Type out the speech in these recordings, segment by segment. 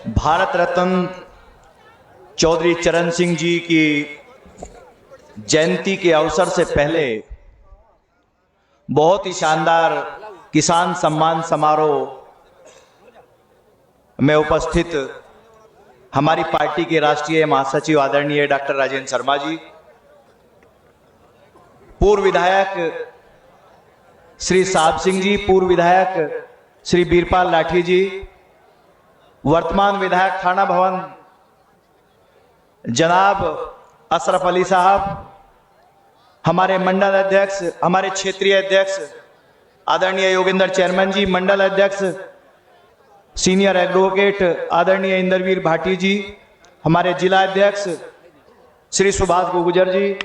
भारत रत्न चौधरी चरण सिंह जी की जयंती के अवसर से पहले बहुत ही शानदार किसान सम्मान समारोह में उपस्थित हमारी पार्टी के राष्ट्रीय महासचिव आदरणीय डॉक्टर राजेंद्र शर्मा जी, पूर्व विधायक श्री साहब सिंह जी, पूर्व विधायक श्री बीरपाल लाठी जी, वर्तमान विधायक थाना भवन जनाब अशरफ अली साहब, हमारे मंडल अध्यक्ष, हमारे क्षेत्रीय अध्यक्ष आदरणीय योगेंद्र चेयरमैन जी, मंडल अध्यक्ष सीनियर एडवोकेट आदरणीय इंद्रवीर भाटी जी, हमारे जिला अध्यक्ष श्री सुभाष गुर्जर जी,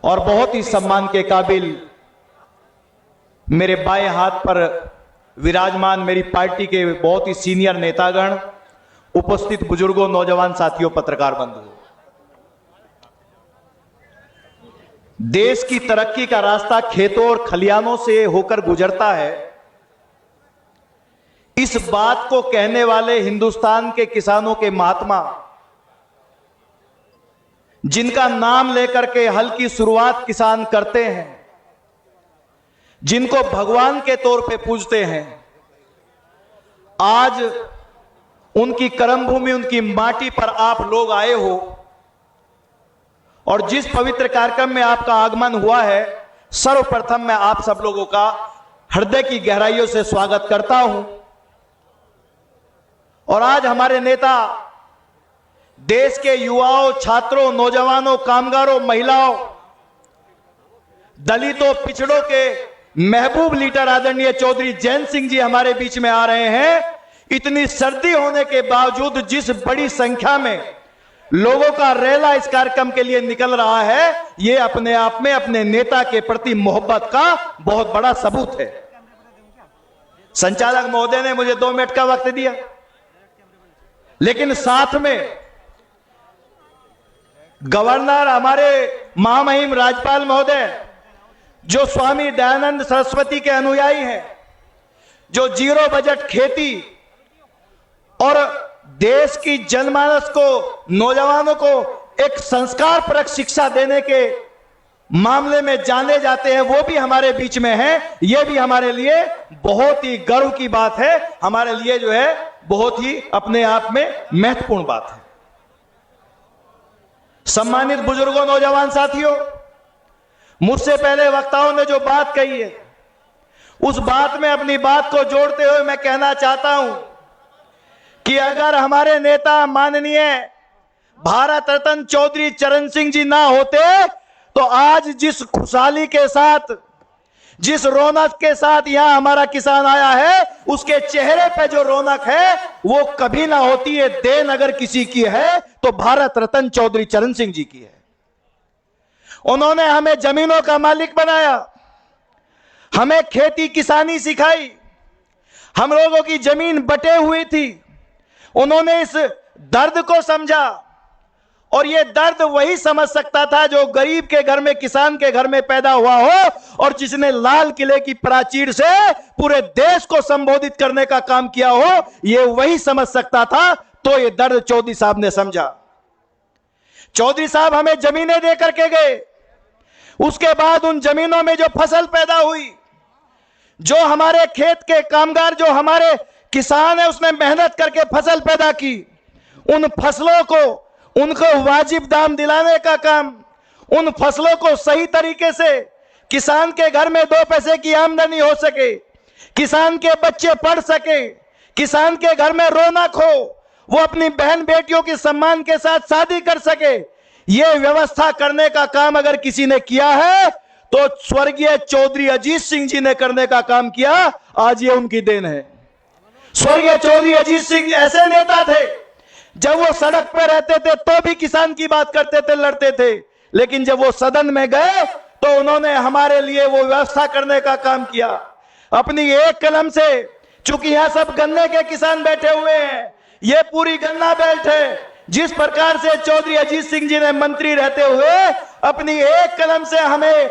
और बहुत ही सम्मान के काबिल मेरे बाएं हाथ पर विराजमान मेरी पार्टी के बहुत ही सीनियर नेतागण, उपस्थित बुजुर्गों, नौजवान साथियों, पत्रकार बंधुओं, देश की तरक्की का रास्ता खेतों और खलियानों से होकर गुजरता है। इस बात को कहने वाले हिंदुस्तान के किसानों के महात्मा, जिनका नाम लेकर के हल की शुरुआत किसान करते हैं, जिनको भगवान के तौर पे पूजते हैं, आज उनकी कर्मभूमि, उनकी माटी पर आप लोग आए हो और जिस पवित्र कार्यक्रम में आपका आगमन हुआ है, सर्वप्रथम मैं आप सब लोगों का हृदय की गहराइयों से स्वागत करता हूं। और आज हमारे नेता देश के युवाओं, छात्रों, नौजवानों, कामगारों, महिलाओं, दलितों, पिछड़ों के महबूब लीडर आदरणीय चौधरी जयंत सिंह जी हमारे बीच में आ रहे हैं। इतनी सर्दी होने के बावजूद जिस बड़ी संख्या में लोगों का रैला इस कार्यक्रम के लिए निकल रहा है, यह अपने आप में अपने नेता के प्रति मोहब्बत का बहुत बड़ा सबूत है। संचालक महोदय ने मुझे 2 मिनट का वक्त दिया, लेकिन साथ में गवर्नर, हमारे महामहिम राज्यपाल महोदय, जो स्वामी दयानंद सरस्वती के अनुयायी हैं, जो जीरो बजट खेती और देश की जनमानस को, नौजवानों को एक संस्कार परक शिक्षा देने के मामले में जाने जाते हैं, वो भी हमारे बीच में हैं। ये भी हमारे लिए बहुत ही गर्व की बात है, हमारे लिए जो है बहुत ही अपने आप में महत्वपूर्ण बात है। सम्मानित बुजुर्गों, नौजवान साथियों, मुझसे पहले वक्ताओं ने जो बात कही है, उस बात में अपनी बात को जोड़ते हुए मैं कहना चाहता हूं कि अगर हमारे नेता माननीय भारत रत्न चौधरी चरण सिंह जी ना होते तो आज जिस खुशहाली के साथ, जिस रौनक के साथ यहां हमारा किसान आया है, उसके चेहरे पे जो रौनक है वो कभी ना होती है। देन अगर किसी की है तो भारत रत्न चौधरी चरण सिंह जी की है। उन्होंने हमें जमीनों का मालिक बनाया, हमें खेती किसानी सिखाई, हम लोगों की जमीन बटे हुई थी। उन्होंने इस दर्द को समझा, और यह दर्द वही समझ सकता था जो गरीब के घर में, किसान के घर में पैदा हुआ हो, और जिसने लाल किले की प्राचीर से पूरे देश को संबोधित करने का काम किया हो, यह वही समझ सकता था। तो यह दर्द चौधरी साहब ने समझा। चौधरी साहब हमें जमीनें दे करके गए, उसके बाद उन जमीनों में जो फसल पैदा हुई, जो हमारे खेत के कामगार, जो हमारे किसान है, उसने मेहनत करके फसल पैदा की, उन फसलों को, उनको वाजिब दाम दिलाने का काम, उन फसलों को सही तरीके से किसान के घर में 2 पैसे की आमदनी हो सके, किसान के बच्चे पढ़ सके, किसान के घर में रौनक हो, वो अपनी बहन बेटियों के सम्मान के साथ शादी कर सके, यह व्यवस्था करने का काम अगर किसी ने किया है तो स्वर्गीय चौधरी अजीत सिंह जी ने करने का काम किया। आज ये उनकी देन है। स्वर्गीय चौधरी अजीत सिंह ऐसे नेता थे, जब वो सड़क पर रहते थे तो भी किसान की बात करते थे, लड़ते थे, लेकिन जब वो सदन में गए तो उन्होंने हमारे लिए वो व्यवस्था करने का काम किया। अपनी एक कलम से, चूंकि यहां सब गन्ने के किसान बैठे हुए हैं, ये पूरी गन्ना बेल्ट है, जिस प्रकार से चौधरी अजीत सिंह जी ने मंत्री रहते हुए अपनी एक कलम से हमें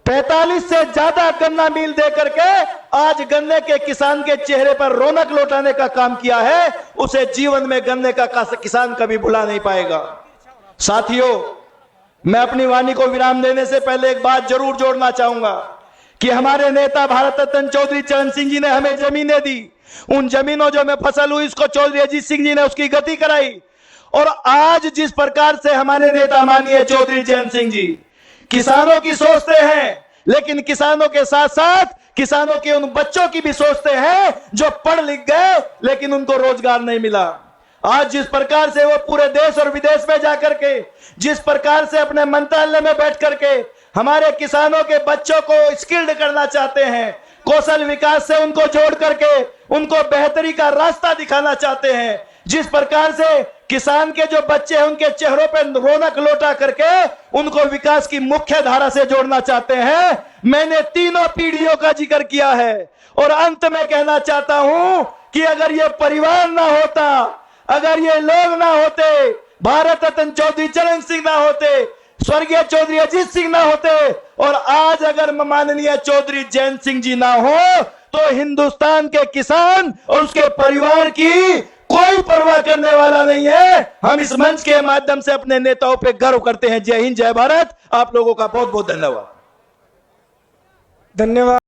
45 से ज्यादा गन्ना मिल दे करके आज गन्ने के किसान के चेहरे पर रौनक लौटाने का काम किया है, उसे जीवन में गन्ने का किसान कभी भुला नहीं पाएगा। साथियों, मैं अपनी वाणी को विराम देने से पहले एक बात जरूर जोड़ना चाहूंगा कि हमारे नेता भारत रत्न चौधरी चरण सिंह जी ने हमें जमीनें दी। उन जमीनों जो में फसल हुई उसको चौधरी अजीत सिंह जी ने उसकी गति कराई। और आज जिस प्रकार से हमारे नेता माननीय चौधरी चरण सिंह जी किसानों की सोचते हैं, लेकिन किसानों के साथ साथ किसानों के उन बच्चों की भी सोचते हैं जो पढ़ लिख गए लेकिन उनको रोजगार नहीं मिला। आज जिस प्रकार से वो पूरे देश और विदेश में जाकर के, जिस प्रकार से अपने मंत्रालय में बैठ करके हमारे किसानों के बच्चों को स्किल्ड करना चाहते हैं, कौशल विकास से उनको जोड़ करके उनको बेहतरी का रास्ता दिखाना चाहते हैं, जिस प्रकार से किसान के जो बच्चे हैं उनके चेहरों पर रौनक लौटा करके उनको विकास की मुख्य धारा से जोड़ना चाहते हैं, मैंने तीनों पीढ़ियों का जिक्र किया है। और अंत में कहना चाहता हूं कि अगर ये परिवार ना होता, अगर ये लोग ना होते, भारत रत्न चौधरी चरण सिंह ना होते, स्वर्गीय चौधरी अजीत सिंह ना होते, और आज अगर माननीय चौधरी जयंत सिंह जी ना हो, तो हिंदुस्तान के किसान और उसके परिवार की कोई परवाह करने वाला नहीं है। हम इस मंच के माध्यम से अपने नेताओं पे गर्व करते हैं। जय हिंद, जय भारत। आप लोगों का बहुत बहुत धन्यवाद। धन्यवाद।